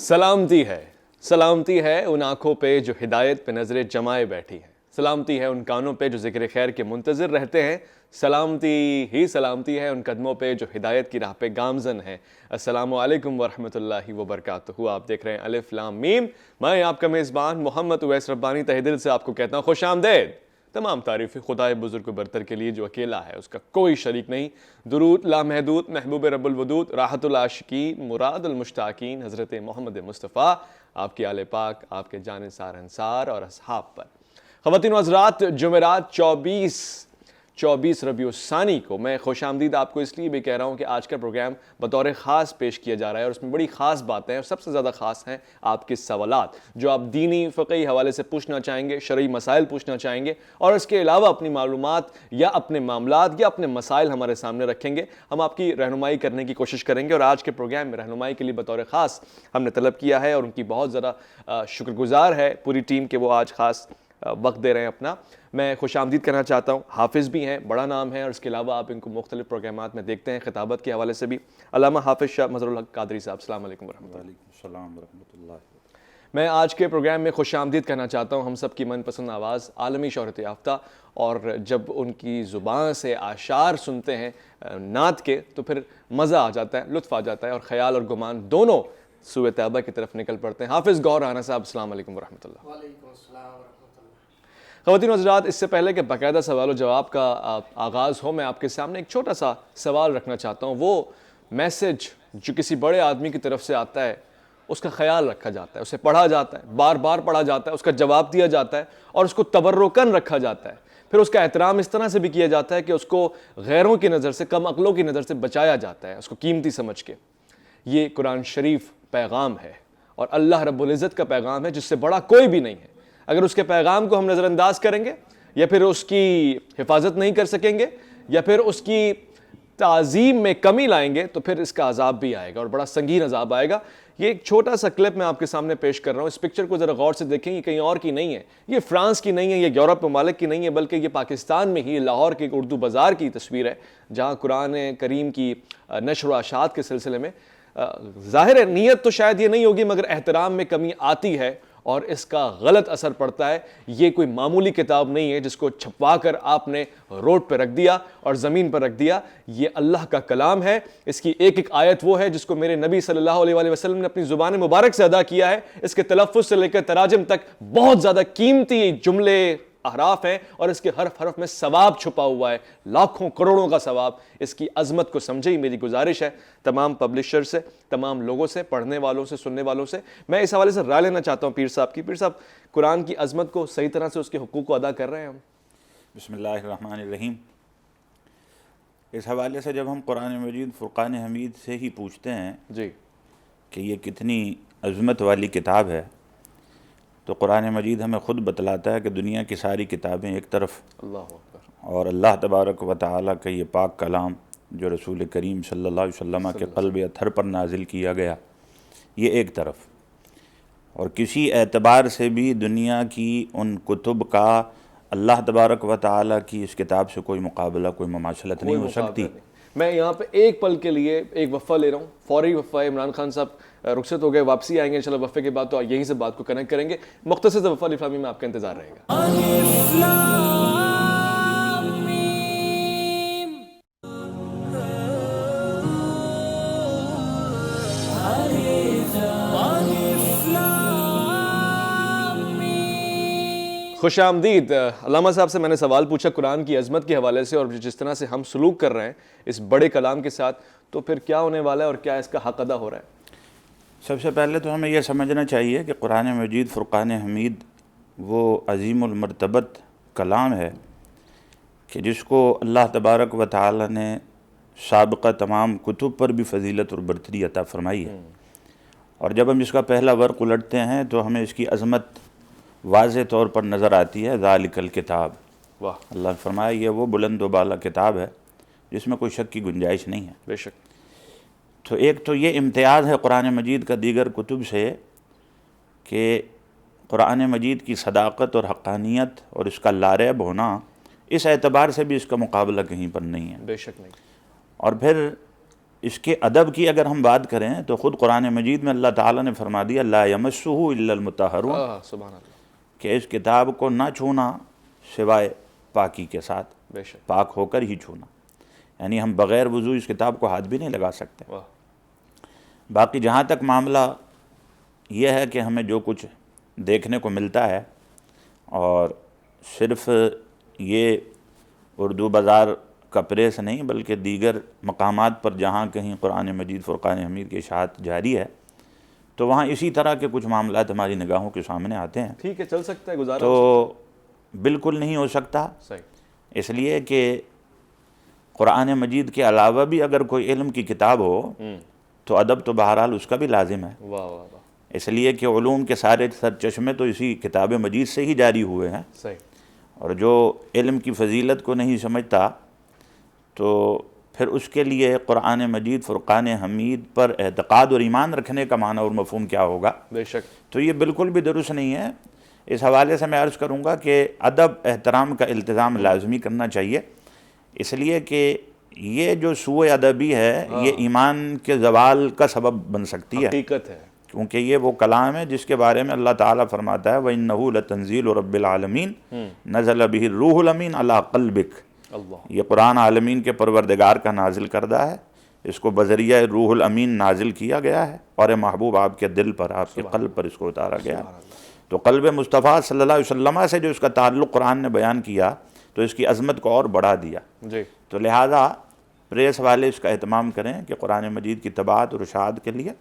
سلامتی ہے ان آنکھوں پہ جو ہدایت پہ نظریں جمائے بیٹھی ہیں، سلامتی ہے ان کانوں پہ جو ذکر خیر کے منتظر رہتے ہیں، سلامتی ہے ان قدموں پہ جو ہدایت کی راہ پہ گامزن ہیں۔ السلام علیکم ورحمۃ اللہ وبرکاتہ۔ آپ دیکھ رہے ہیں الف لام میم، میں آپ کا میزبان محمد اویس ربانی تہہ دل سے آپ کو کہتا ہوں خوش آمدید۔ تمام تعریفیں خدائے بزرگ و برتر کے لیے جو اکیلا ہے، اس کا کوئی شریک نہیں۔ درود لامحدود محبوب رب الودود، راحت العاشقین مراد المشتاقین حضرت محمد مصطفیٰ، آپ کے آل پاک، آپ کے جانثار انصار اور اصحاب پر۔ خواتین و حضرات، جمعرات 24 ربیع الثانی کو میں خوش آمدید آپ کو اس لیے بھی کہہ رہا ہوں کہ آج کا پروگرام بطور خاص پیش کیا جا رہا ہے اور اس میں بڑی خاص باتیں ہیں، اور سب سے زیادہ خاص ہیں آپ کے سوالات جو آپ دینی فقہی حوالے سے پوچھنا چاہیں گے، شرعی مسائل پوچھنا چاہیں گے، اور اس کے علاوہ اپنی معلومات یا اپنے معاملات یا اپنے مسائل ہمارے سامنے رکھیں گے۔ ہم آپ کی رہنمائی کرنے کی کوشش کریں گے، اور آج کے پروگرام میں رہنمائی کے لیے بطور خاص ہم نے طلب کیا ہے، اور ان کی بہت زیادہ شکر گزار ہے پوری ٹیم کہ وہ آج خاص وقت دے رہے ہیں اپنا۔ میں خوش آمدید کرنا چاہتا ہوں، حافظ بھی ہیں، بڑا نام ہے، اور اس کے علاوہ آپ ان کو مختلف پروگرامات میں دیکھتے ہیں خطابت کے حوالے سے بھی۔ علامہ حافظ شاہ مظہر الحق قادری صاحب، السلام علیکم ورحمۃ اللہ۔ وعلیکم السلام ورحمۃ اللہ۔ میں آج کے پروگرام میں خوش آمدید کرنا چاہتا ہوں ہم سب کی من پسند آواز، عالمی شہرت یافتہ، اور جب ان کی زبان سے اشعار سنتے ہیں نعت کے تو پھر مزہ آ جاتا ہے، لطف آ جاتا ہے، اور خیال اور گمان دونوں سوئے طیبہ کی طرف نکل پڑتے ہیں۔ حافظ گور رانا صاحب، السلام علیکم ورحمۃ اللہ۔ وعلیکم السلام ورحمۃ اللہ۔ خواتین و حضرات، اس سے پہلے کہ باقاعدہ سوال و جواب کا آغاز ہو، میں آپ کے سامنے ایک چھوٹا سا سوال رکھنا چاہتا ہوں۔ وہ میسج جو کسی بڑے آدمی کی طرف سے آتا ہے، اس کا خیال رکھا جاتا ہے، اسے پڑھا جاتا ہے، بار بار پڑھا جاتا ہے، اس کا جواب دیا جاتا ہے، اور اس کو تبرکاً رکھا جاتا ہے، پھر اس کا احترام اس طرح سے بھی کیا جاتا ہے کہ اس کو غیروں کی نظر سے، کم عقلوں کی نظر سے بچایا جاتا ہے، اس کو قیمتی سمجھ کے۔ یہ قرآن شریف پیغام ہے، اور اللہ رب العزت کا پیغام ہے، جس سے بڑا کوئی بھی نہیں ہے۔ اگر اس کے پیغام کو ہم نظر انداز کریں گے، یا پھر اس کی حفاظت نہیں کر سکیں گے، یا پھر اس کی تعظیم میں کمی لائیں گے، تو پھر اس کا عذاب بھی آئے گا، اور بڑا سنگین عذاب آئے گا۔ یہ ایک چھوٹا سا کلپ میں آپ کے سامنے پیش کر رہا ہوں۔ اس پکچر کو ذرا غور سے دیکھیں، یہ کہیں اور کی نہیں ہے، یہ فرانس کی نہیں ہے، یہ یورپ ممالک کی نہیں ہے، بلکہ یہ پاکستان میں ہی لاہور کے ایک اردو بازار کی تصویر ہے، جہاں قرآن کریم کی نشر و اشاعت کے سلسلے میں ظاہر ہے نیت تو شاید یہ نہیں ہوگی، مگر احترام میں کمی آتی ہے، اور اس کا غلط اثر پڑتا ہے۔ یہ کوئی معمولی کتاب نہیں ہے جس کو چھپوا کر آپ نے روڈ پہ رکھ دیا اور زمین پر رکھ دیا۔ یہ اللہ کا کلام ہے، اس کی ایک ایک آیت وہ ہے جس کو میرے نبی صلی اللہ علیہ وآلہ وسلم نے اپنی زبان مبارک سے ادا کیا ہے۔ اس کے تلفظ سے لے کر تراجم تک بہت زیادہ قیمتی جملے، احراف ہیں، اور اس کے حرف حرف میں ثواب چھپا ہوا ہے، لاکھوں کروڑوں کا ثواب۔ اس کی عظمت کو سمجھے ہی میری گزارش ہے تمام پبلشر سے، تمام لوگوں سے، پڑھنے والوں سے، سننے والوں سے۔ میں اس حوالے سے رائے لینا چاہتا ہوں پیر صاحب کی۔ پیر صاحب، قرآن کی عظمت کو صحیح طرح سے اس کے حقوق کو ادا کر رہے ہیں ہم؟ بسم اللہ الرحمن الرحیم۔ اس حوالے سے جب ہم قرآن مجید فرقان حمید سے ہی پوچھتے ہیں جی کہ یہ کتنی عظمت والی کتاب ہے، تو قرآن مجید ہمیں خود بتلاتا ہے کہ دنیا کی ساری کتابیں ایک طرف، اللہ اکبر، اور اللہ تبارک و تعالیٰ کا یہ پاک کلام جو رسول کریم صلی اللہ علیہ وسلم کے قلب اطہر پر نازل کیا گیا، یہ ایک طرف۔ اور کسی اعتبار سے بھی دنیا کی ان کتب کا اللہ تبارک و تعالیٰ کی اس کتاب سے کوئی مقابلہ، کوئی مماثلت نہیں ہو سکتی۔ میں یہاں پہ ایک پل کے لیے ایک وقفہ لے رہا ہوں، فوری وقفہ۔ عمران خان صاحب رخصت ہو گئے، واپسی آئیں گے انشاءاللہ وقفے کے بعد، تو یہیں سے بات کو کنیکٹ کریں گے۔ مختصر سے وقفہ الفلامی میں آپ کا انتظار رہے گا۔ خوش آمدید۔ علامہ صاحب سے میں نے سوال پوچھا قرآن کی عظمت کے حوالے سے، اور جس طرح سے ہم سلوک کر رہے ہیں اس بڑے کلام کے ساتھ، تو پھر کیا ہونے والا ہے اور کیا اس کا حق ادا ہو رہا ہے؟ سب سے پہلے تو ہمیں یہ سمجھنا چاہیے کہ قرآن مجید فرقان حمید وہ عظیم المرتبت کلام ہے کہ جس کو اللہ تبارک و تعالی نے سابقہ تمام کتب پر بھی فضیلت اور برتری عطا فرمائی ہے، اور جب ہم اس کا پہلا ورق الٹتے ہیں تو ہمیں اس کی عظمت واضح طور پر نظر آتی ہے۔ ذالک الکتاب، واہ، اللہ نے فرمایا یہ وہ بلند و بالا کتاب ہے جس میں کوئی شک کی گنجائش نہیں ہے۔ بے شک۔ تو ایک تو یہ امتیاز ہے قرآن مجید کا دیگر کتب سے کہ قرآن مجید کی صداقت اور حقانیت اور اس کا لاریب ہونا، اس اعتبار سے بھی اس کا مقابلہ کہیں پر نہیں ہے۔ بے شک نہیں۔ اور پھر اس کے ادب کی اگر ہم بات کریں تو خود قرآن مجید میں اللہ تعالیٰ نے فرما دیا لا یمسہ الا المطہرون، سبحان اللہ، کہ اس کتاب کو نہ چھونا سوائے پاکی کے ساتھ، بے شک، پاک ہو کر ہی چھونا، یعنی ہم بغیر وضو اس کتاب کو ہاتھ بھی نہیں لگا سکتے۔ واہ، باقی جہاں تک معاملہ یہ ہے کہ ہمیں جو کچھ دیکھنے کو ملتا ہے، اور صرف یہ اردو بازار کا پریس نہیں بلکہ دیگر مقامات پر جہاں کہیں قرآن مجید فرقان حمید کی اشاعت جاری ہے تو وہاں اسی طرح کے کچھ معاملات ہماری نگاہوں کے سامنے آتے ہیں، ٹھیک ہے، چل سکتا ہے، گزارا تو ہو سکتا بالکل نہیں ہو سکتا، ہے، صحیح، اس لیے کہ قرآن مجید کے علاوہ بھی اگر کوئی علم کی کتاب ہو تو ادب تو بہرحال اس کا بھی لازم ہے، واہ واہ واہ، اس لیے کہ علوم کے سارے سرچشمے تو اسی کتاب مجید سے ہی جاری ہوئے ہیں، صحیح، اور جو علم کی فضیلت کو نہیں سمجھتا تو پھر اس کے لیے قرآن مجید فرقان حمید پر اعتقاد اور ایمان رکھنے کا معنی اور مفہوم کیا ہوگا؟ بے شک، تو یہ بالکل بھی درست نہیں ہے۔ اس حوالے سے میں عرض کروں گا کہ ادب احترام کا التزام لازمی کرنا چاہیے، اس لیے کہ یہ جو سوء ادبی ہے یہ ایمان کے زوال کا سبب بن سکتی ہے، حقیقت ہے، کیونکہ یہ وہ کلام ہے جس کے بارے میں اللہ تعالیٰ فرماتا ہے وَإِنَّهُ لَتَنزِيلُ رَبِّ الْعَالَمِينَ نَزَلَ بِهِ الرُّوحُ الْأَمِينُ عَلَىٰ قَلْبِكَ، اللہ، یہ قرآن عالمین کے پروردگار کا نازل کردہ ہے، اس کو بذریعہ روح الامین نازل کیا گیا ہے، اور محبوب آپ کے دل پر، آپ کے قلب پر اس کو اتارا گیا ہے۔ تو قلب مصطفیٰ صلی اللہ علیہ وسلم سے جو اس کا تعلق قرآن نے بیان کیا تو اس کی عظمت کو اور بڑھا دیا، جی، تو لہٰذا پریس والے اس کا اہتمام کریں کہ قرآن مجید کی طباعت اور اشاعت کے لیے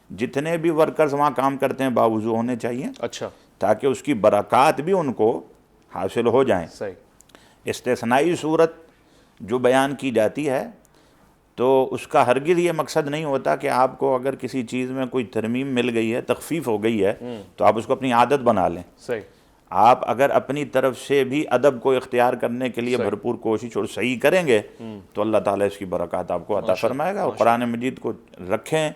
جتنے بھی ورکرز وہاں کام کرتے ہیں باوضو ہونے چاہیے، اچھا، تاکہ اس کی برکات بھی ان کو حاصل ہو جائیں۔ صحیح، استثنائی صورت جو بیان کی جاتی ہے تو اس کا ہرگز یہ مقصد نہیں ہوتا کہ آپ کو اگر کسی چیز میں کوئی ترمیم مل گئی ہے، تخفیف ہو گئی ہے تو آپ اس کو اپنی عادت بنا لیں۔ صحیح، آپ اگر اپنی طرف سے بھی ادب کو اختیار کرنے کے لیے بھرپور کوشش اور صحیح کریں گے تو اللہ تعالیٰ اس کی برکات آپ کو عطا فرمائے گا۔ اور قرآن مجید کو رکھیں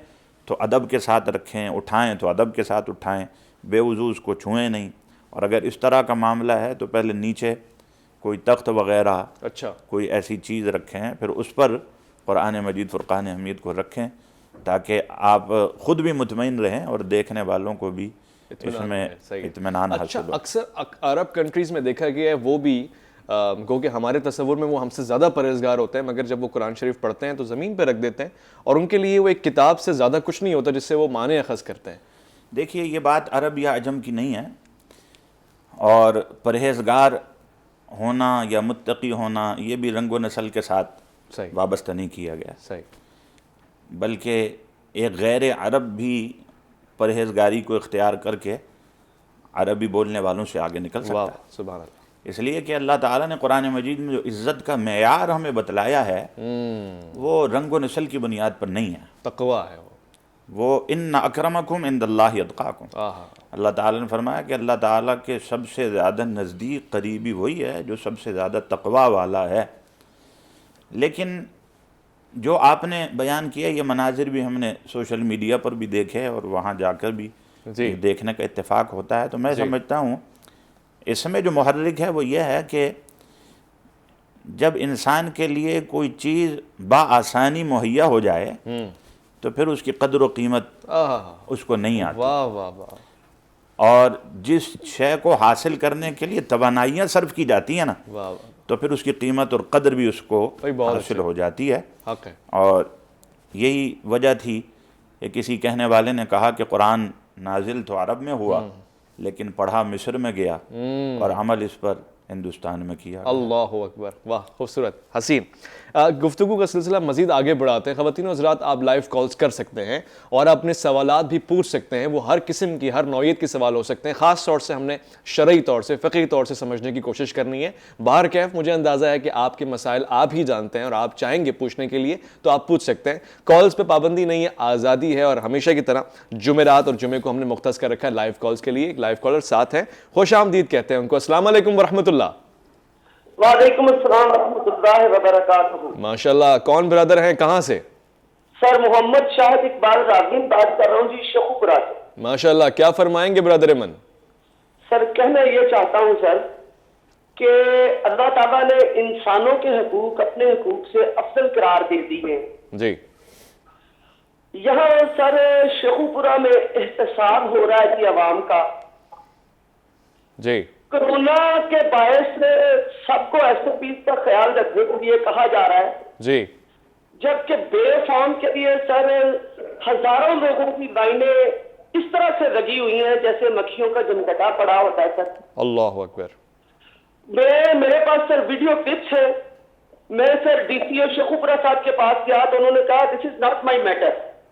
تو ادب کے ساتھ رکھیں، اٹھائیں تو ادب کے ساتھ اٹھائیں، بے وضو اس کو چھوئیں نہیں، اور اگر اس طرح کا معاملہ ہے تو پہلے نیچے کوئی تخت وغیرہ، اچھا، کوئی ایسی چیز رکھیں، پھر اس پر قرآن مجید فرقان حمید کو رکھیں تاکہ آپ خود بھی مطمئن رہیں اور دیکھنے والوں کو بھی اس میں اطمینان اچھا، حاصل ہو۔ اکثر عرب کنٹریز میں دیکھا گیا ہے وہ بھی گو کہ ہمارے تصور میں وہ ہم سے زیادہ پرہیزگار ہوتے ہیں، مگر جب وہ قرآن شریف پڑھتے ہیں تو زمین پہ رکھ دیتے ہیں، اور ان کے لیے وہ ایک کتاب سے زیادہ کچھ نہیں ہوتا جس سے وہ معنی اخذ کرتے ہیں۔ دیکھیے یہ بات عرب یا عجم کی نہیں ہے، اور پرہیزگار ہونا یا متقی ہونا یہ بھی رنگ و نسل کے ساتھ صحیح، وابستہ نہیں کیا گیا، صحیح، بلکہ ایک غیر عرب بھی پرہیزگاری کو اختیار کر کے عربی بولنے والوں سے آگے نکل سکتا واہ، ہے، سبحان اللہ، اس لیے کہ اللہ تعالیٰ نے قرآن مجید میں جو عزت کا معیار ہمیں بتلایا ہے وہ رنگ و نسل کی بنیاد پر نہیں ہے، تقوی ہے وہ ان اکرمکم عند اللہ اتقاکم۔ آہا، اللہ تعالیٰ نے فرمایا کہ اللہ تعالیٰ کے سب سے زیادہ نزدیک قریبی وہی ہے جو سب سے زیادہ تقوی والا ہے۔ لیکن جو آپ نے بیان کیا یہ مناظر بھی ہم نے سوشل میڈیا پر بھی دیکھے اور وہاں جا کر بھی جی، دیکھنے کا اتفاق ہوتا ہے، تو میں سمجھتا ہوں اس میں جو محرک ہے وہ یہ ہے کہ جب انسان کے لیے کوئی چیز بآسانی مہیا ہو جائے تو پھر اس کی قدر و قیمت آہا، اس کو نہیں آتی، واہ واہ واہ، اور جس شے کو حاصل کرنے کے لیے توانائیاں صرف کی جاتی ہیں نا واہ واہ، تو پھر اس کی قیمت اور قدر بھی اس کو بھائی بہت حاصل ہو جاتی ہے۔ حق ہے، اور یہی وجہ تھی کہ کسی کہنے والے نے کہا کہ قرآن نازل تو عرب میں ہوا لیکن پڑھا مصر میں گیا اور عمل اس پر ہندوستان میں کیا۔ اللہ اکبر، واہ، خوبصورت، حسین۔ گفتگو کا سلسلہ مزید آگے بڑھاتے ہیں۔ خواتین و حضرات، آپ لائیو کالز کر سکتے ہیں اور اپنے سوالات بھی پوچھ سکتے ہیں، وہ ہر قسم کی، ہر نوعیت کے سوال ہو سکتے ہیں، خاص طور سے ہم نے شرعی طور سے، فقہی طور سے سمجھنے کی کوشش کرنی ہے۔ باہر کیف مجھے اندازہ ہے کہ آپ کے مسائل آپ ہی جانتے ہیں اور آپ چاہیں گے پوچھنے کے لیے تو آپ پوچھ سکتے ہیں۔ کالز پہ پابندی نہیں ہے، آزادی ہے، اور ہمیشہ کی طرح جمعرات اور جمعے کو ہم نے مختص کر رکھا ہے لائیو کالز کے لیے۔ ایک لائیو کالر ساتھ ہیں، خوش آمدید کہتے ہیں ان کو۔ السلام علیکم ورحمۃ اللہ۔ وعلیکم السلام ورحمۃ اللہ وبرکاتہ۔ ماشاءاللہ، کون برادر ہیں، کہاں سے؟ سر محمد شاہد اقبال راغب بات کر رہا ہوں جی، شیخوپورہ سے۔ ماشاءاللہ، کیا فرمائیں گے برادر من؟ سر کہنا یہ چاہتا ہوں سر کہ اللہ تعالیٰ نے انسانوں کے حقوق اپنے حقوق سے افضل قرار دے دی ہیں۔ جی، یہاں سر شیخوپورہ میں احتساب ہو رہا ہے کہ عوام کا جی کرونا کے باعث سب کو ایس او پیز کا خیال رکھنے کے لیے کہا جا رہا ہے، جی جبکہ بے فارم کے لیے سر ہزاروں لوگوں کی لائنیں اس طرح سے لگی ہوئی ہیں جیسے مکھیوں کا جمگٹا پڑا ہوتا ہے سر۔ اللہ اکبر۔ میرے پاس سر ویڈیو کلپس ہے، میں سر ڈی سی او شیخوپورہ صاحب کے پاس گیا تو انہوں نے کہا this is not my matter,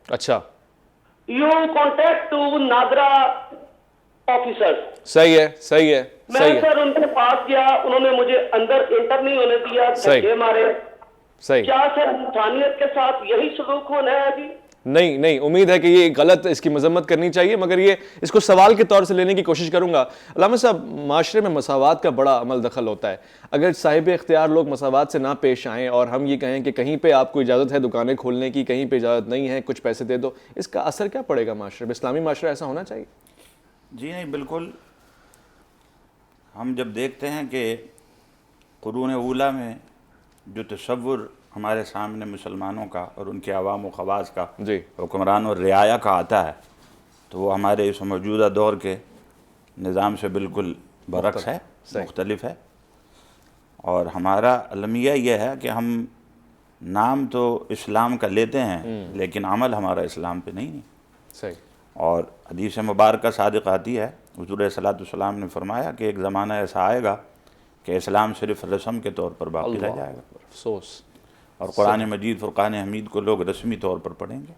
اچھا you contact to NADRA officer. صحیح ہے، صحیح ہے، میں صحیح ہے، سر ان کے پاس گیا، انہوں نے مجھے اندر انٹر نہیں ہونے دیا، صحیح۔ دھکے مارے۔ صحیح۔ کیا سر انسانیت کے ساتھ یہی سلوک ہونا ہے ابھی؟ نہیں نہیں، امید ہے کہ یہ غلط، اس کی مذمت کرنی چاہیے، مگر یہ اس کو سوال کے طور سے لینے کی کوشش کروں گا۔ علامہ صاحب، معاشرے میں مساوات کا بڑا عمل دخل ہوتا ہے، اگر صاحب اختیار لوگ مساوات سے نہ پیش آئیں اور ہم یہ کہیں کہ کہیں پہ آپ کو اجازت ہے دکانیں کھولنے کی، کہیں پہ اجازت نہیں ہے، کچھ پیسے دے دو، اس کا اثر کیا پڑے گا معاشرے میں؟ اسلامی معاشرہ ایسا ہونا چاہیے؟ جی نہیں، بالکل۔ ہم جب دیکھتے ہیں کہ قرون اولیٰ میں جو تصور ہمارے سامنے مسلمانوں کا اور ان کے عوام و خواص کا، جی حکمران اور رعایا کا آتا ہے، تو وہ ہمارے اس موجودہ دور کے نظام سے بالکل برعکس ہے، مختلف ہے۔ اور ہمارا المیہ یہ ہے کہ ہم نام تو اسلام کا لیتے ہیں لیکن عمل ہمارا اسلام پہ نہیں ہے۔ صحیح۔ اور حدیث مبارکہ صادق آتی ہے، حضور صلی اللہ علیہ وسلم نے فرمایا کہ ایک زمانہ ایسا آئے گا کہ اسلام صرف رسم کے طور پر باقی رہ جائے گا، افسوس۔ اور قرآن مجید فرقان حمید کو لوگ رسمی طور پر پڑھیں گے،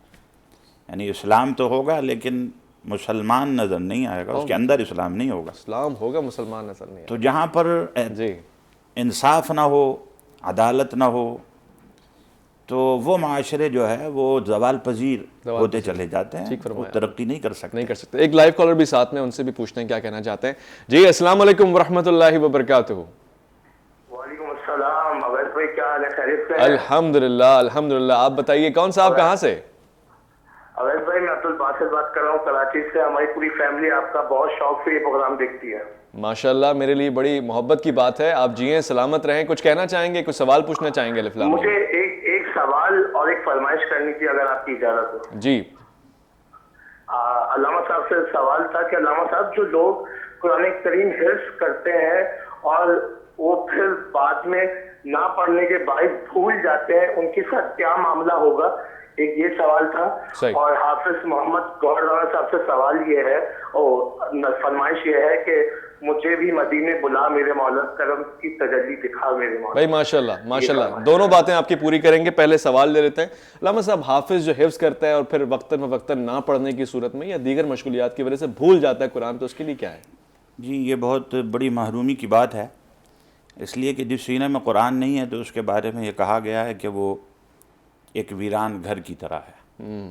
یعنی اسلام تو ہوگا لیکن مسلمان نظر نہیں آئے گا، اس کے اندر اسلام نہیں ہوگا۔ اسلام ہوگا، مسلمان نظر نہیں تو جہاں پر جی انصاف نہ ہو، عدالت نہ ہو، تو وہ معاشرے جو ہے وہ زوال پذیر ہوتے چلے جاتے ہیں، وہ ترقی نہیں کر سکتے۔ نہیں کر سکتے۔ ایک لائیو کالر بھی ساتھ میں، ان سے بھی پوچھتے ہیں کیا کہنا چاہتے ہیں۔ جی السلام علیکم ورحمۃ اللہ وبرکاتہ۔ وعلیکم السلام، عویس بھائی کیا حال ہے؟ خیریت سے؟ الحمدللہ الحمدللہ، آپ بتائیے کون صاحب کہاں سے؟ عویس بھائی میں عبدالباسط بات کر رہا ہوں کراچی سے، ہماری پوری فیملی آپ کا بہت شوق سے یہ پروگرام دیکھتی ہے۔ ماشاءاللہ، میرے لیے بڑی محبت کی بات ہے، آپ جیئیں، سلامت رہیں۔ کچھ کہنا چاہیں گے، کچھ سوال پوچھنا چاہیں گے؟ مجھے ایک سوال اور ایک فرمائش کرنی تھی اگر آپ کی اجازت ہو۔ جی علامہ صاحب سے سوال تھا کہ علامہ صاحب جو لوگ قرآن کریم حفظ کرتے ہیں اور وہ پھر بعد میں نہ پڑھنے کے باعث بھول جاتے ہیں، ان کے ساتھ کیا معاملہ ہوگا؟ ایک یہ سوال تھا۔ اور حافظ محمد گوہر رانا صاحب سے سوال یہ ہے اور فرمائش یہ ہے کہ مجھے بھی مدینے بلا، میرے مولا کرم کی تجلی دکھا میرے مولا۔ بھائی ماشاءاللہ ماشاءاللہ، دونوں باتیں آپ کی پوری کریں گے، پہلے سوال لے لیتے ہیں۔ علامہ صاحب، حافظ جو حفظ کرتا ہے اور پھر وقتاً فوقتاً نہ پڑھنے کی صورت میں یا دیگر مشغولیات کی وجہ سے بھول جاتا ہے قرآن، تو اس کے لیے کیا ہے؟ جی یہ بہت بڑی محرومی کی بات ہے، اس لیے کہ جس سینے میں قرآن نہیں ہے تو اس کے بارے میں یہ کہا گیا ہے کہ وہ ایک ویران گھر کی طرح ہے۔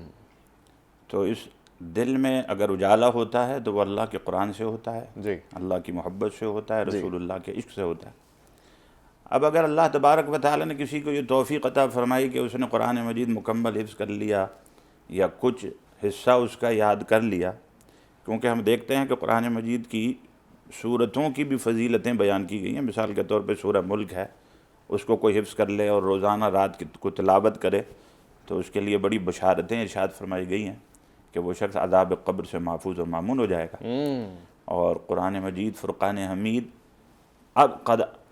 تو اس دل میں اگر اجالا ہوتا ہے تو وہ اللہ کے قرآن سے ہوتا ہے، جی اللہ کی محبت سے ہوتا ہے، رسول اللہ کے عشق سے ہوتا ہے۔ اب اگر اللہ تبارک و تعالیٰ نے کسی کو یہ توفیق عطا فرمائی کہ اس نے قرآن مجید مکمل حفظ کر لیا یا کچھ حصہ اس کا یاد کر لیا، کیونکہ ہم دیکھتے ہیں کہ قرآن مجید کی سورتوں کی بھی فضیلتیں بیان کی گئی ہیں۔ مثال کے طور پہ سورہ ملک ہے، اس کو کوئی حفظ کر لے اور روزانہ رات کو تلاوت کرے تو اس کے لیے بڑی بشارتیں ارشاد فرمائی گئی ہیں کہ وہ شخص عذاب قبر سے محفوظ اور مامون ہو جائے گا۔ اور قرآن مجید فرقان حمید اب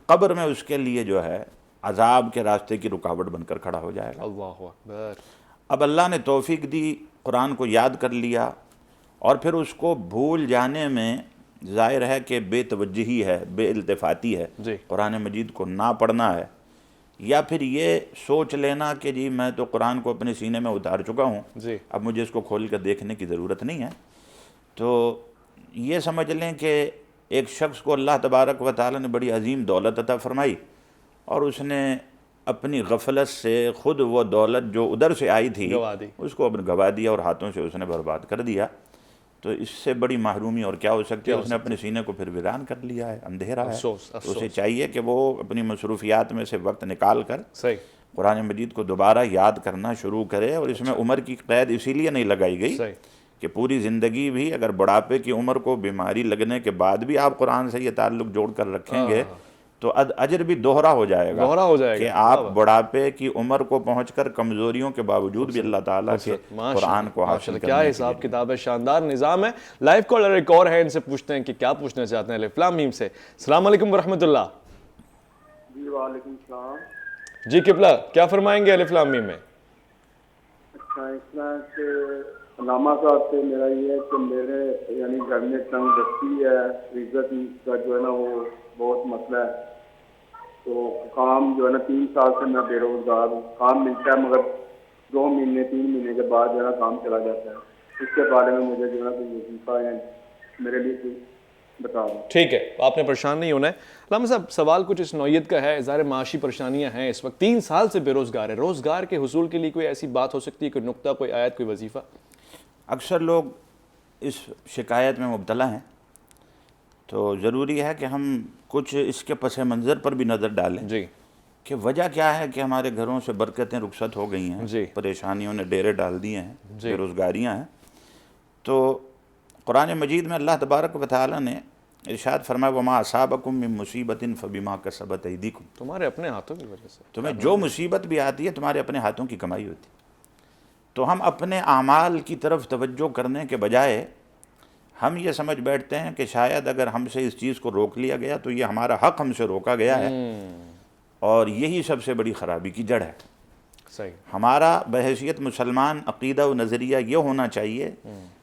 قبر میں اس کے لیے جو ہے عذاب کے راستے کی رکاوٹ بن کر کھڑا ہو جائے گا۔ اللہ اکبر۔ اب اللہ نے توفیق دی، قرآن کو یاد کر لیا، اور پھر اس کو بھول جانے میں ظاہر ہے کہ بے توجہی ہے، بے التفاتی ہے، قرآن مجید کو نہ پڑھنا ہے، یا پھر یہ سوچ لینا کہ جی میں تو قرآن کو اپنے سینے میں اتار چکا ہوں، اب مجھے اس کو کھول کر دیکھنے کی ضرورت نہیں ہے۔ تو یہ سمجھ لیں کہ ایک شخص کو اللہ تبارک و تعالیٰ نے بڑی عظیم دولت عطا فرمائی اور اس نے اپنی غفلت سے خود وہ دولت جو ادھر سے آئی تھی اس کو گوا دیا اور ہاتھوں سے اس نے برباد کر دیا۔ تو اس سے بڑی محرومی اور کیا ہو سکتی ہے؟ اس نے اپنے سینے کو پھر ویران کر لیا ہے، اندھیرا ہے۔ اسے چاہیے کہ وہ اپنی مصروفیات میں سے وقت نکال کر قرآن مجید کو دوبارہ یاد کرنا شروع کرے۔ اور اس میں عمر کی قید اسی لیے نہیں لگائی گئی کہ پوری زندگی بھی اگر بڑھاپے کی عمر کو بیماری لگنے کے بعد بھی آپ قرآن سے یہ تعلق جوڑ کر رکھیں گے تو اجر بھی دوہرا ہو جائے گا، دوہرا ہو جائے گا کہ آپ بڑھاپے کی عمر کو پہنچ کر کمزوریوں کے باوجود بھی اللہ تعالیٰ کے قرآن کو حاصل کیا کرنے حساب کتاب ہے، شاندار نظام ہے۔ لائف کالر ایک اور ہے، ان سے پوچھتے ہیں کہ کیا پوچھنا چاہتے ہیں الف لام میم سے۔ السلام علیکم ورحمۃ اللہ۔ جی وعلیکم السلام۔ جی قبلہ کیا فرمائیں گے الف لام میم میں؟ اچھا، اس میں سے علامہ صاحب سے میرا یہ ہے کہ میرے یعنی گھر میں تنگ دستی ہے، عزت کا جو ہے نا وہ بہت مسئلہ ہے، تو کام جو ہے نا 3 سال سے میں بے روزگار ہوں، کام ملتا ہے مگر 2 مہینے 3 مہینے کے بعد جو ہے نا کام چلا جاتا ہے، اس کے بارے میں مجھے جو ہے نا کوئی وظیفہ ہے میرے لیے کوئی بتا دیں۔ ٹھیک ہے، آپ نے پریشان نہیں ہونا ہے۔ علامہ صاحب سوال کچھ اس نوعیت کا ہے، ظاہر معاشی پریشانیاں ہیں، اس وقت 3 سال سے بے روزگار ہے، روزگار کے حصول کے لیے کوئی ایسی بات ہو سکتی ہے، کوئی نقطہ، کوئی آیت، کوئی وظیفہ؟ اکثر لوگ اس شکایت میں مبتلا ہیں، تو ضروری ہے کہ ہم کچھ اس کے پس منظر پر بھی نظر ڈالیں جی کہ وجہ کیا ہے کہ ہمارے گھروں سے برکتیں رخصت ہو گئی ہیں، جی پریشانیوں نے ڈیرے ڈال دیے ہیں، جی بے روزگاریاں ہیں۔ تو قرآن مجید میں اللہ تبارک و تعالیٰ نے ارشاد فرمایا وَمَا أَصَابَكُم مِّن مُّصِيبَةٍ فَبِمَا كَسَبَتْ أَيْدِيكُم، تمہارے اپنے ہاتھوں کی وجہ سے تمہیں جو مصیبت بھی آتی ہے تمہارے اپنے ہاتھوں کی کمائی ہوتی ہے۔ تو ہم اپنے اعمال کی طرف توجہ کرنے کے بجائے ہم یہ سمجھ بیٹھتے ہیں کہ شاید اگر ہم سے اس چیز کو روک لیا گیا تو یہ ہمارا حق ہم سے روکا گیا ہے، اور یہی سب سے بڑی خرابی کی جڑ ہے۔ صحیح، ہمارا بحیثیت مسلمان عقیدہ و نظریہ یہ ہونا چاہیے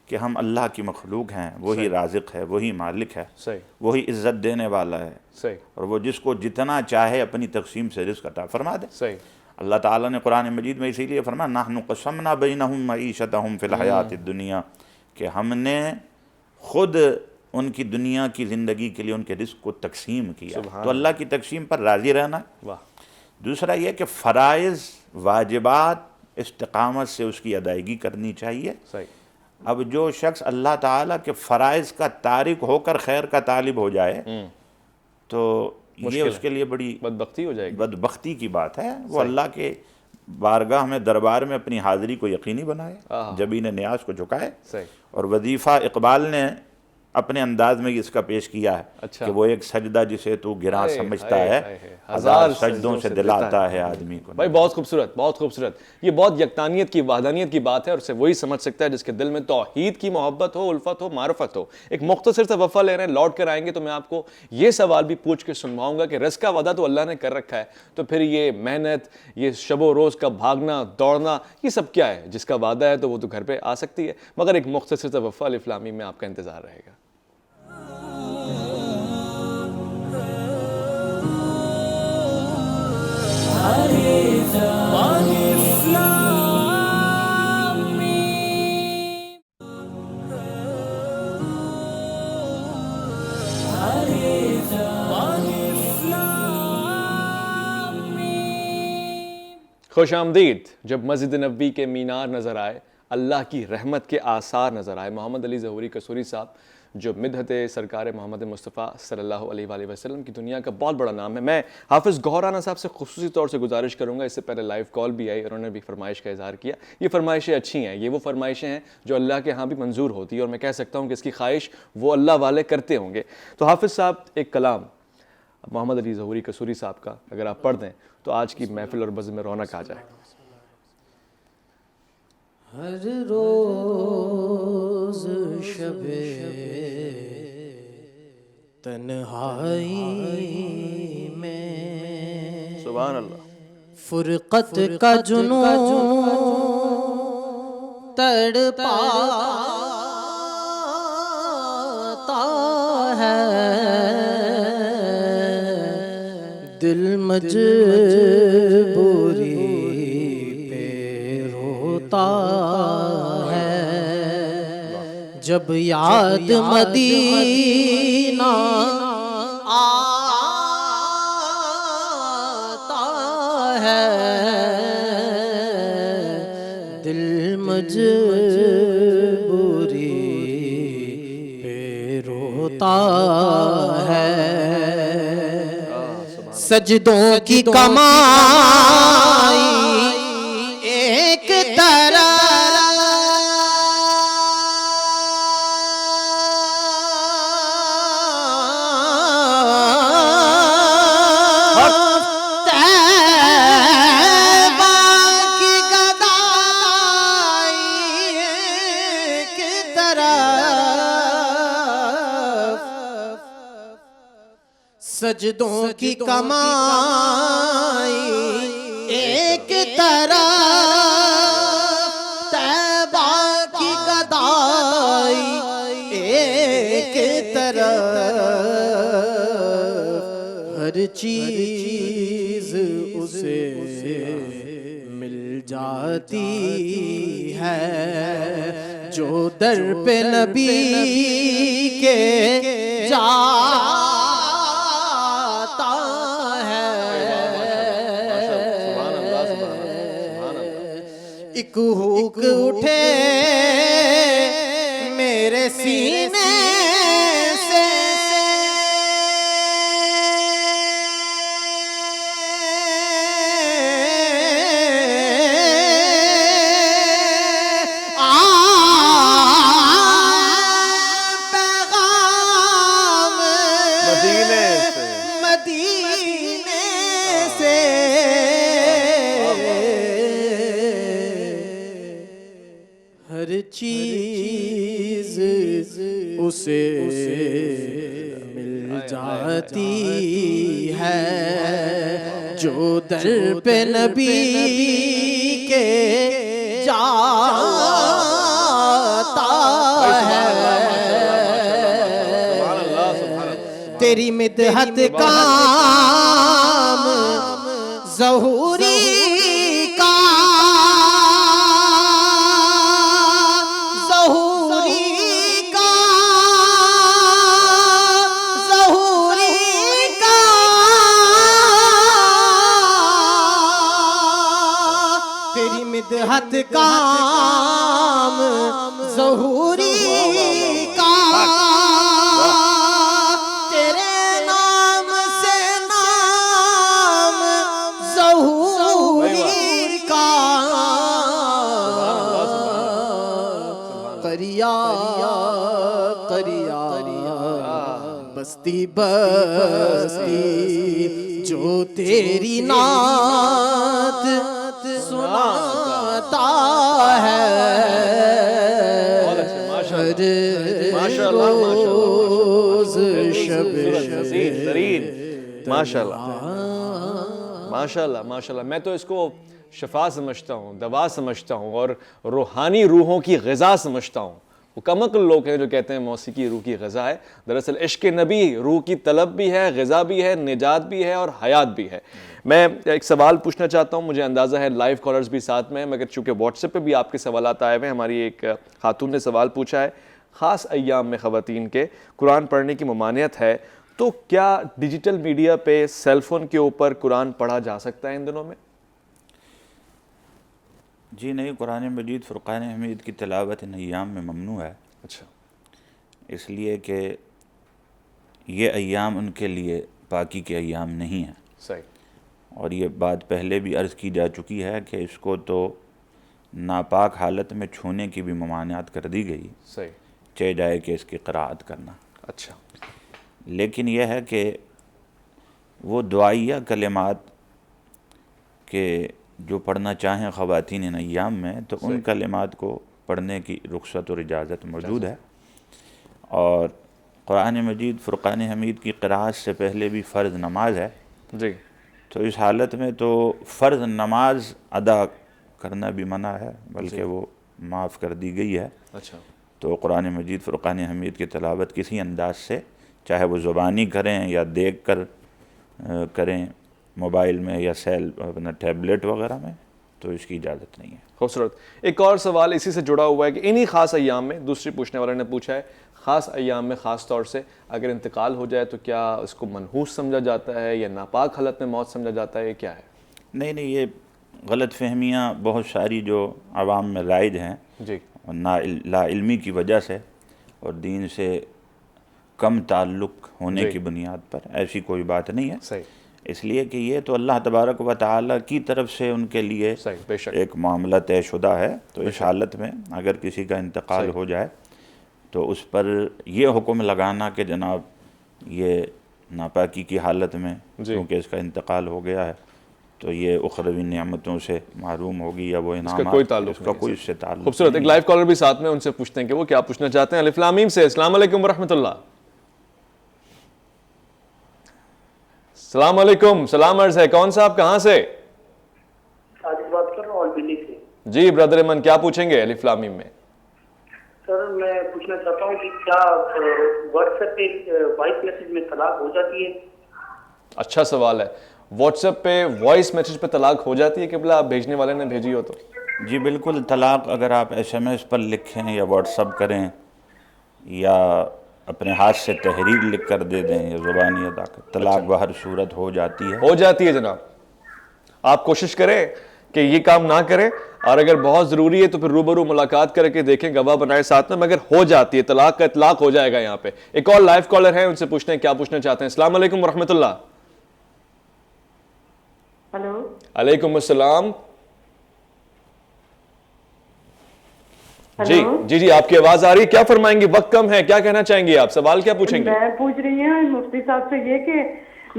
کہ ہم اللہ کی مخلوق ہیں، وہی رازق ہے، وہی مالک ہے، صحیح، وہی عزت دینے والا ہے، صحیح، اور وہ جس کو جتنا چاہے اپنی تقسیم سے رزق عطا فرما دے۔ صحیح، اللہ تعالیٰ نے قرآن مجید میں اسی لیے فرمایا نحن قسمنا بینہم معیشتہم فی الحیات الدنیا، کہ ہم نے خود ان کی دنیا کی زندگی کے لیے ان کے رزق کو تقسیم کیا۔ تو اللہ کی تقسیم پر راضی رہنا۔ واہ، دوسرا یہ کہ فرائض واجبات استقامت سے اس کی ادائیگی کرنی چاہیے۔ صحیح، اب جو شخص اللہ تعالیٰ کے فرائض کا تارک ہو کر خیر کا طالب ہو جائے تو یہ اس کے لیے بڑی بدبختی ہو جائے گی۔ بدبختی کی بات ہے۔ وہ اللہ کے بارگاہ میں دربار میں اپنی حاضری کو یقینی بنائے، جبین نیاز کو جھکائے، صحیح، اور وظیفہ اقبال نے اپنے انداز میں اس کا پیش کیا ہے کہ وہ ایک سجدہ جسے تو گراں سمجھتا ہے، ہزار سجدوں سے دلاتا ہے آدمی کو۔ بھائی بہت خوبصورت، بہت خوبصورت، یہ بہت یکتانیت کی، وحدانیت کی بات ہے، اور اسے وہی سمجھ سکتا ہے جس کے دل میں توحید کی محبت ہو، الفت ہو، معرفت ہو۔ ایک مختصر سا وقفہ لے رہے ہیں، لوٹ کر آئیں گے تو میں آپ کو یہ سوال بھی پوچھ کے سنواؤں گا کہ رزق کا وعدہ تو اللہ نے کر رکھا ہے، تو پھر یہ محنت، یہ شب و روز کا بھاگنا دوڑنا، یہ سب کیا ہے؟ جس کا وعدہ ہے تو وہ تو گھر پہ آ سکتی ہے، مگر ایک مختصر سا وقفہ الف لام میم میں آپ کا انتظار رہے گا۔ خوش آمدید۔ جب مسجد نبوی کے مینار نظر آئے، اللہ کی رحمت کے آثار نظر آئے، محمد علی ظہوری قصوری صاحب جو مدحت سرکار محمد مصطفیٰ صلی اللہ علیہ وآلہ وسلم کی دنیا کا بہت بڑا نام ہے، میں حافظ گوہر رانا صاحب سے خصوصی طور سے گزارش کروں گا، اس سے پہلے لائیو کال بھی آئی، انہوں نے بھی فرمائش کا اظہار کیا۔ یہ فرمائشیں اچھی ہیں، یہ وہ فرمائشیں ہیں جو اللہ کے ہاں بھی منظور ہوتی ہے، اور میں کہہ سکتا ہوں کہ اس کی خواہش وہ اللہ والے کرتے ہوں گے۔ تو حافظ صاحب ایک کلام محمد علی ظہوری قصوری صاحب کا اگر آپ پڑھ دیں تو آج کی محفل اور بزم میں رونق آ جائے۔ ہر روز شب تنہائی میں سبحان اللہ، فرقت کا جنون تڑپاتا ہے، دل مجبوری ہے، جب یاد مدینہ آتا ہے، دل مجبوری پہ روتا ہے، سجدوں کی کمائی ایک طرح سجدوں کی کمائی ایک طرف، طیبہ کی گدائی ایک طرف، ہر چیز اسے مل جاتی ہے جو در پہ نبی کے جاتا ہے۔ ایک ہوک اٹھے میرے سینے سے، پیغام مدینے سے، ہر چیز اسے مل جاتی ہے جو در پہ نبی کے جاتا ہے۔ تیری مدحت کام ظہوری کا، تیری مدحت کام ظہوری کا، تیرے نام سے نام ظہوری کا، قریا قریا بستی بستی جو تیری نعت سناتا ہے، روز شب ماشاءاللہ ماشاءاللہ ماشاءاللہ۔ میں تو اس کو شفا سمجھتا ہوں، دوا سمجھتا ہوں، اور روحانی روحوں کی غذا سمجھتا ہوں۔ وہ کم عقل لوگ ہیں جو کہتے ہیں موسیقی روح کی غذا ہے۔ دراصل عشق نبی روح کی طلب بھی ہے، غذا بھی ہے، نجات بھی ہے اور حیات بھی ہے۔ میں ایک سوال پوچھنا چاہتا ہوں، مجھے اندازہ ہے لائیو کالرز بھی ساتھ میں ہیں، مگر چونکہ واٹس ایپ پہ بھی آپ کے سوالات آئے ہوئے ہیں۔ ہماری ایک خاتون نے سوال پوچھا ہے، خاص ایام میں خواتین کے قرآن پڑھنے کی ممانعت ہے، تو کیا ڈیجیٹل میڈیا پہ سیل فون کے اوپر قرآن پڑھا جا سکتا ہے ان دنوں میں؟ جی نہیں، قرآن مجید فرقان حمید کی تلاوت ان ایام میں ممنوع ہے۔ اچھا، اس لیے کہ یہ ایام ان کے لیے پاکی کے ایام نہیں ہیں، صحیح، اور یہ بات پہلے بھی عرض کی جا چکی ہے کہ اس کو تو ناپاک حالت میں چھونے کی بھی ممانعت کر دی گئی، صحیح، چاہے جائے کہ اس کی قرأت کرنا۔ اچھا، لیکن یہ ہے کہ وہ دعائیہ کلمات کہ جو پڑھنا چاہیں خواتین ان ایام میں، تو ان کلمات کو پڑھنے کی رخصت اور اجازت موجود ہے، اور قرآن مجید فرقان حمید کی قرأت سے پہلے بھی فرض نماز ہے، جی، تو اس حالت میں تو فرض نماز ادا کرنا بھی منع ہے، بلکہ وہ معاف کر دی گئی ہے۔ اچھا، تو قرآن مجید فرقان حمید کی تلاوت کسی انداز سے، چاہے وہ زبانی کریں یا دیکھ کر کریں موبائل میں یا اپنا ٹیبلٹ وغیرہ میں، تو اس کی اجازت نہیں ہے۔ خوبصورت۔ ایک اور سوال اسی سے جڑا ہوا ہے کہ انہی خاص ایام میں، دوسری پوچھنے والے نے پوچھا ہے، خاص ایام میں خاص طور سے اگر انتقال ہو جائے تو کیا اس کو منحوس سمجھا جاتا ہے یا ناپاک حالت میں موت سمجھا جاتا ہے، یہ کیا ہے؟ نہیں، یہ غلط فہمیاں بہت ساری جو عوام میں رائج ہیں، جی، لا علمی کی وجہ سے اور دین سے کم تعلق ہونے کی بنیاد پر، ایسی کوئی بات نہیں ہے۔ صحیح، اس لیے کہ یہ تو اللہ تبارک و تعالی کی طرف سے ان کے لیے صحیح، بے شک، ایک معاملہ طے شدہ ہے، تو اس حالت میں اگر کسی کا انتقال ہو جائے تو اس پر یہ حکم لگانا کہ جناب یہ ناپاکی کی حالت میں کیونکہ اس کا انتقال ہو گیا ہے تو یہ اخروی نعمتوں سے محروم ہوگی یا وہ انعامات، کوئی تعلق اس کا کوئی اس سے تعلق خوبصورت۔ ایک لائیو کالر بھی ساتھ میں، ان سے پوچھتے ہیں کہ وہ کیا پوچھنا چاہتے ہیں۔ الف لام میم سے السلام علیکم ورحمۃ اللہ۔ السلام علیکم. سلام عرض ہے. کون صاحب کہاں سے؟ ساجد بات کر رہا ہوں دلی سے. جی برادر ایمن کیا پوچھیں گے الف لام میم میں؟ سر میں پوچھنا چاہتا ہوں کہ کیا واٹس ایپ پہ وائس میسج میں طلاق ہو جاتی ہے؟ اچھا سوال ہے. واٹس ایپ پہ وائس میسج پہ طلاق ہو جاتی ہے قبلہ آپ بھیجنے والے نے بھیجی ہو تو؟ جی بالکل. طلاق اگر آپ ایس ایم ایس پر لکھیں یا واٹس اپ کریں یا اپنے ہاتھ سے تحریر لکھ کر دے دیں یا زبانی ادا کر, طلاق بہر صورت ہو جاتی ہے. ہو جاتی ہے جناب. آپ کوشش کریں کہ یہ کام نہ کریں, اور اگر بہت ضروری ہے تو پھر روبرو ملاقات کر کے دیکھیں, گواہ بنائے ساتھ میں, مگر ہو جاتی ہے. طلاق کا اطلاق ہو جائے گا یہاں پہ. ایک اور لائیو کالر ہیں, ان سے پوچھتے ہیں کیا پوچھنا چاہتے ہیں. السلام علیکم ورحمۃ اللہ. ہلو. علیکم السلام. جی جی جی آپ کی آواز آ رہی ہے. کیا فرمائیں گی؟ وقت کم ہے, کیا کہنا چاہیں گی آپ؟ سوال کیا پوچھیں گے؟ میں پوچھ رہی ہوں مفتی صاحب سے یہ کہ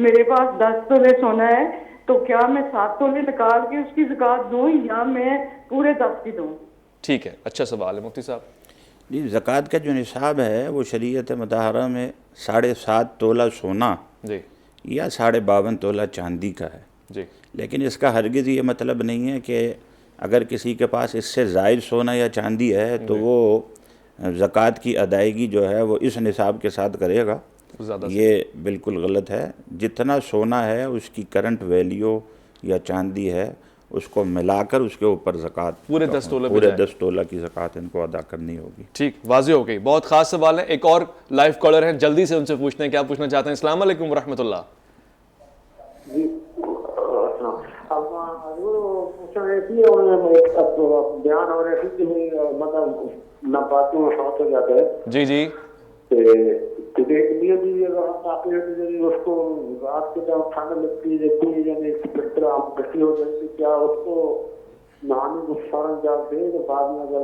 میرے پاس 10 تولے سونا ہے, تو کیا میں 7 تولے نکال کے اس کی زکوٰۃ دوں یا میں پورے 10 کی دوں؟ ٹھیک ہے, اچھا سوال ہے مفتی صاحب. جی زکوٰۃ کا جو نصاب ہے وہ شریعت مطہرہ میں 7.5 تولہ سونا جی یا 52.5 تولہ چاندی کا ہے. جی لیکن اس کا ہرگز یہ مطلب نہیں ہے کہ اگر کسی کے پاس اس سے زائد سونا یا چاندی ہے تو وہ زکوٰۃ کی ادائیگی جو ہے وہ اس نصاب کے ساتھ کرے گا. یہ بالکل غلط ہے. جتنا سونا ہے اس کی کرنٹ ویلیو یا چاندی ہے اس کو ملا کر اس کے اوپر زکوٰۃ پورے 10 تولے پورے 10 تولہ کی زکوٰۃ ان کو ادا کرنی ہوگی. ٹھیک, واضح ہو گئی. بہت خاص سوال ہے. ایک اور لائیو کالر ہیں, جلدی سے ان سے پوچھتے ہیں کیا پوچھنا چاہتے ہیں. السلام علیکم ورحمۃ اللہ. جی اب پوچھ رہے تھے بیان ہو رہے تھے کہ مطلب ناپاکی میں فوت ہو جاتا ہے. جی جی دیکھ لیے بھی اس کو رات کے ٹائم ٹھنڈ لگتی رہتی ہے, یعنی اس طرح آپ گٹی ہو جاتی, کیا اس کو نہانے کو فوراً جاتے ہیں کہ بعد میں اگر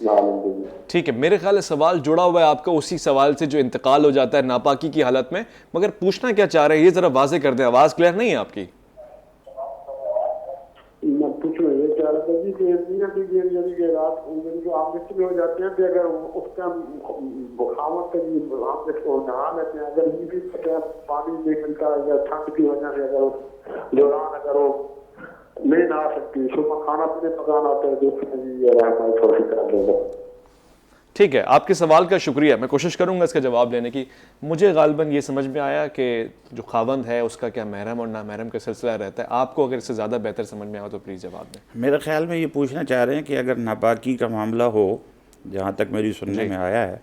نہا لیں گے؟ ٹھیک ہے, میرے خیال ہے سوال جڑا ہوا ہے آپ کا اسی سوال سے جو انتقال ہو جاتا ہے ناپاکی کی حالت میں, مگر پوچھنا کیا چاہ رہے ہیں یہ ذرا واضح کر دیں. آواز کلیئر نہیں ہے آپ کی. میں پوچھنا یہ چاہ رہا تھا جی کہ رات جو آپ میں ہو جاتے ہیں کہ اگر اس کا بخاوت نہا لیتے ہیں, اگر یہ بھی پانی نہیں ملتا یا ٹھنڈ کی وجہ سے اگر دوران اگر وہ نہیں نہا سکتی, صبح کھانا پینے پکانا ہوتا ہے جو تھوڑی کر دے گا. ٹھیک ہے, آپ کے سوال کا شکریہ. میں کوشش کروں گا اس کا جواب لینے کی. مجھے غالباً یہ سمجھ میں آیا کہ جو خاوند ہے اس کا کیا محرم اور نامحرم کا سلسلہ رہتا ہے. آپ کو اگر اس سے زیادہ بہتر سمجھ میں آیا تو پلیز جواب دیں. میرے خیال میں یہ پوچھنا چاہ رہے ہیں کہ اگر ناپاکی کا معاملہ ہو, جہاں تک میری سننے میں آیا ہے,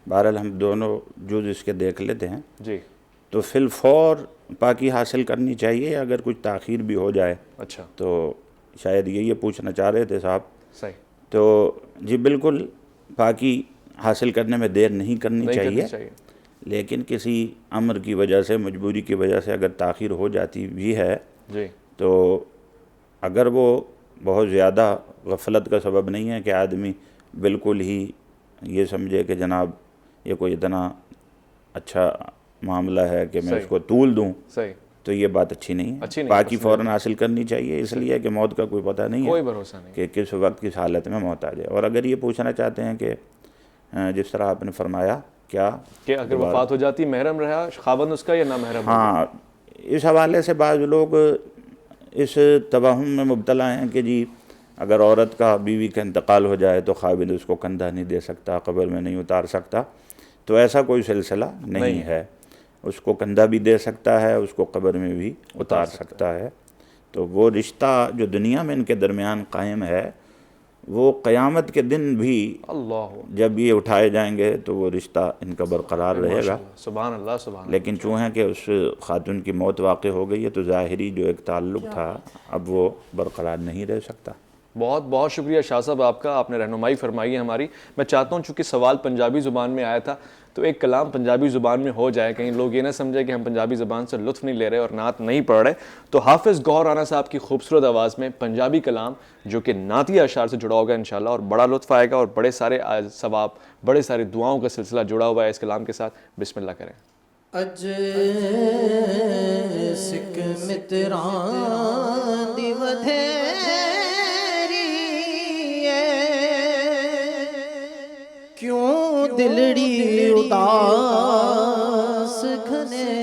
بہرحال ہم دونوں جز اس کے دیکھ لیتے ہیں, جی تو فی الفور پاکی حاصل کرنی چاہیے. اگر کچھ تاخیر بھی ہو جائے اچھا تو شاید یہ پوچھنا چاہ رہے تھے صاحب. صحیح. تو جی بالکل پاکی حاصل کرنے میں دیر نہیں کرنی چاہیے, لیکن کسی امر کی وجہ سے, مجبوری کی وجہ سے اگر تاخیر ہو جاتی بھی ہے جی تو اگر وہ بہت زیادہ غفلت کا سبب نہیں ہے کہ آدمی بالکل ہی یہ سمجھے کہ جناب یہ کوئی اتنا اچھا معاملہ ہے کہ میں اس کو طول دوں, صحیح, تو یہ بات اچھی نہیں ہے. پاکی فوراً حاصل کرنی چاہیے, اس لیے کہ موت کا کوئی پتہ نہیں ہے, کوئی بھروسہ نہیں کہ کس وقت کس حالت میں موت آ جائے. اور اگر یہ پوچھنا چاہتے ہیں کہ جس طرح آپ نے فرمایا کیا کہ اگر وفات ہو جاتی محرم رہا خاوند اس کا یا نامحرم؟ ہاں, اس حوالے سے بعض لوگ اس توہم میں مبتلا ہیں کہ جی اگر عورت کا بیوی کا انتقال ہو جائے تو خاوند اس کو کندھا نہیں دے سکتا, قبر میں نہیں اتار سکتا. تو ایسا کوئی سلسلہ نہیں ہے. اس کو کندھا بھی دے سکتا ہے, اس کو قبر میں بھی اتار سکتا ہے. تو وہ رشتہ جو دنیا میں ان کے درمیان قائم ہے وہ قیامت کے دن بھی جب یہ اٹھائے جائیں گے تو وہ رشتہ ان کا برقرار رہے گا. سبحان اللہ سبحان اللہ. لیکن چونکہ کہ اس خاتون کی موت واقع ہو گئی ہے تو ظاہری جو ایک تعلق تھا اب وہ برقرار نہیں رہ سکتا. بہت بہت شکریہ شاہ صاحب آپ کا, آپ نے رہنمائی فرمائی ہے ہماری. میں چاہتا ہوں چونکہ سوال پنجابی زبان میں آیا تھا تو ایک کلام پنجابی زبان میں ہو جائے, کہیں لوگ یہ نہ سمجھے کہ ہم پنجابی زبان سے لطف نہیں لے رہے اور نعت نہیں پڑھ رہے. تو حافظ گوہر رانا صاحب کی خوبصورت آواز میں پنجابی کلام جو کہ نعتیہ اشعار سے جڑا ہوگا انشاءاللہ, اور بڑا لطف آئے گا اور بڑے سارے ثواب, بڑے سارے دعاؤں کا سلسلہ جڑا ہوا ہے اس کلام کے ساتھ. بسم اللہ کریں. اج سکھ متران دی ودھیری کیوں دلڑی اداس گھنے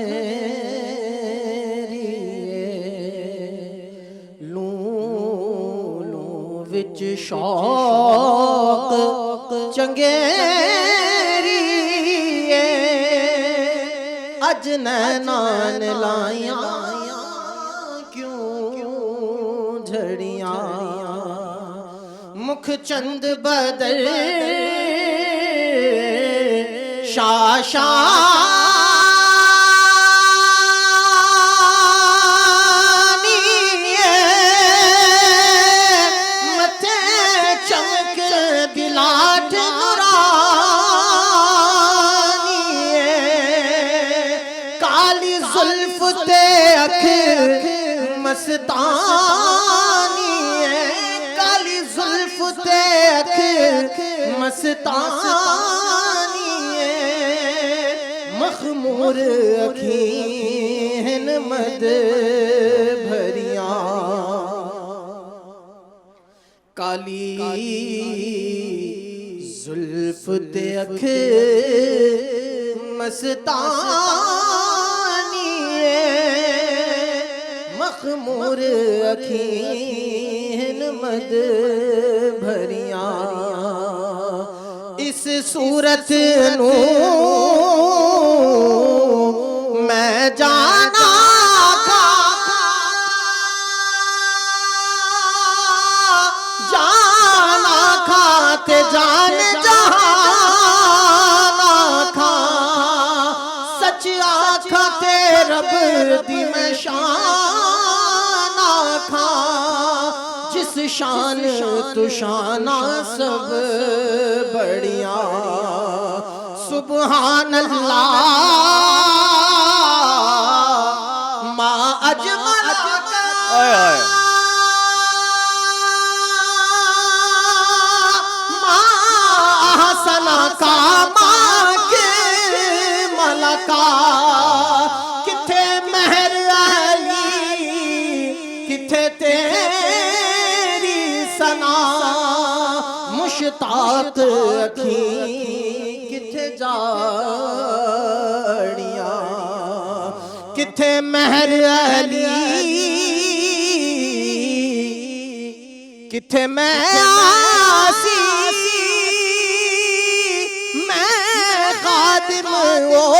شوق چنگیری اج نینان لائیاں کیوں جھڑیاں مکھ چند بدر شاشانی متھے چمک بلاٹ نورانی کالی زلف تے اکھ مستانی کالی زلف تے اکھ مستانی مخمور اکھیں مد بھریاں کالی زلف تے اکھ مستانی مخمور اکھیں مد بھریاں اس صورت نو میں جانا کھاتے جان جہانا کھا سچ آکھا تے رب دی میں شان آکھا جس شان تو شانہ سب بڑیاں سبحان اللہ ما اجمل ما حسن کا ماں کے ملکا کتھے مہر علی کتھے تیری ثنا مشتاق اکھیں کتھے جاڑیاں کتھے مہر علی کتھے میں آسی میں خادم وہ